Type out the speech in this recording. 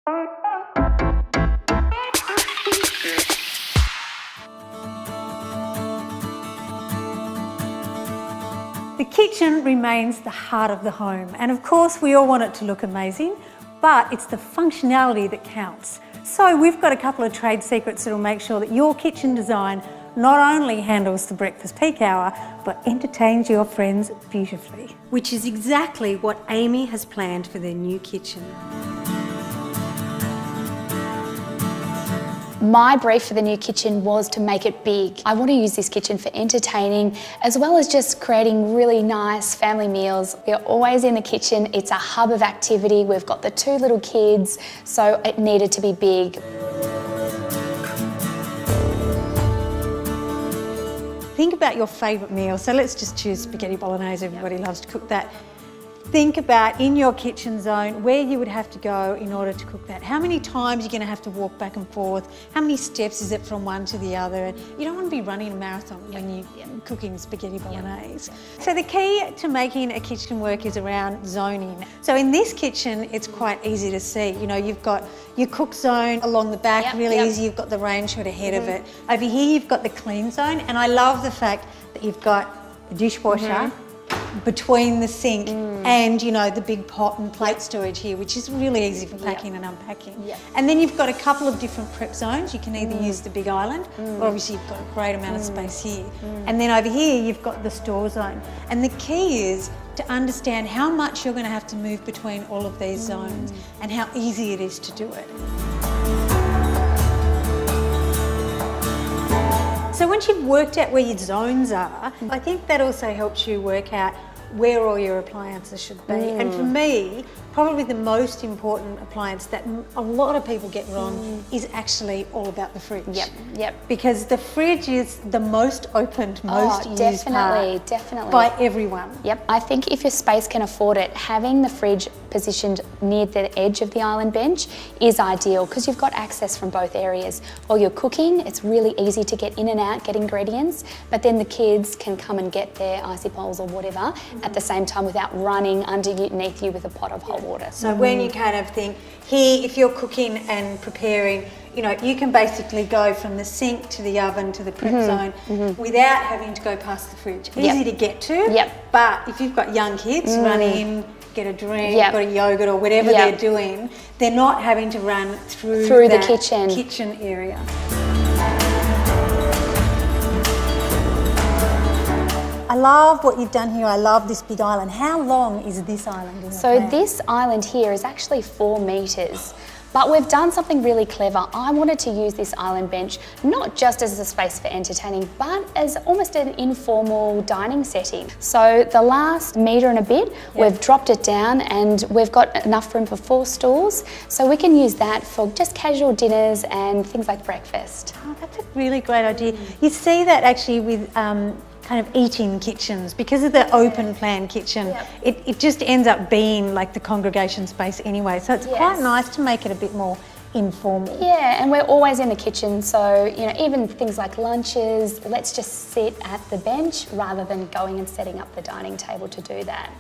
The kitchen remains the heart of the home, and of course we all want it to look amazing, but it's the functionality that counts. So we've got a couple of trade secrets that will make sure that your kitchen design not only handles the breakfast peak hour, but entertains your friends beautifully. Which is exactly what Aimee has planned for their new kitchen. My brief for the new kitchen was to make it big. I want to use this kitchen for entertaining as well as just creating really nice family meals. We're always in the kitchen. It's a hub of activity. We've got the 2 little kids, so it needed to be big. Think about your favourite meal. So let's just choose spaghetti bolognese. Everybody loves to cook that. Think about in your kitchen zone where you would have to go in order to cook that. How many times you're going to have to walk back and forth? How many steps is it from one to the other? And you don't want to be running a marathon when you're cooking spaghetti bolognese. So the key to making a kitchen work is around zoning. So in this kitchen, it's quite easy to see. You know, you've got your cook zone along the back, really easy. You've got the range hood ahead of it. Over here, you've got the clean zone. And I love the fact that you've got a dishwasher between the sink and, you know, the big pot and plate storage here, which is really easy for packing and unpacking. And then you've got a couple of different prep zones. You can either use the big island or obviously you've got a great amount of space here. And then over here you've got the store zone. And the key is to understand how much you're going to have to move between all of these zones and how easy it is to do it. So once you've worked out where your zones are, I think that also helps you work out where all your appliances should be. And for me, probably the most important appliance that a lot of people get wrong is actually all about the fridge. Because the fridge is the most opened, most used part by everyone. I think if your space can afford it, having the fridge positioned near the edge of the island bench is ideal because you've got access from both areas. While you're cooking, it's really easy to get in and out, get ingredients, but then the kids can come and get their icy bowls or whatever at the same time without running underneath you with a pot of hot water. So when you kind of think, here, if you're cooking and preparing, you know, you can basically go from the sink to the oven to the prep zone without having to go past the fridge. Easy to get to, but if you've got young kids, run in, get a drink, got a yogurt or whatever they're doing, they're not having to run through the kitchen area. I love what you've done here. I love this big island. How long is this island? So this island here is actually 4 metres. But we've done something really clever. I wanted to use this island bench not just as a space for entertaining, but as almost an informal dining setting. So the last metre and a bit, we've dropped it down and we've got enough room for 4 stools. So we can use that for just casual dinners and things like breakfast. Oh, that's a really great idea. You see that actually with kind of eating kitchens, because of the open plan kitchen, it just ends up being like the congregation space anyway. So it's quite nice to make it a bit more informal. Yeah, and we're always in the kitchen, so you know, even things like lunches, let's just sit at the bench rather than going and setting up the dining table to do that.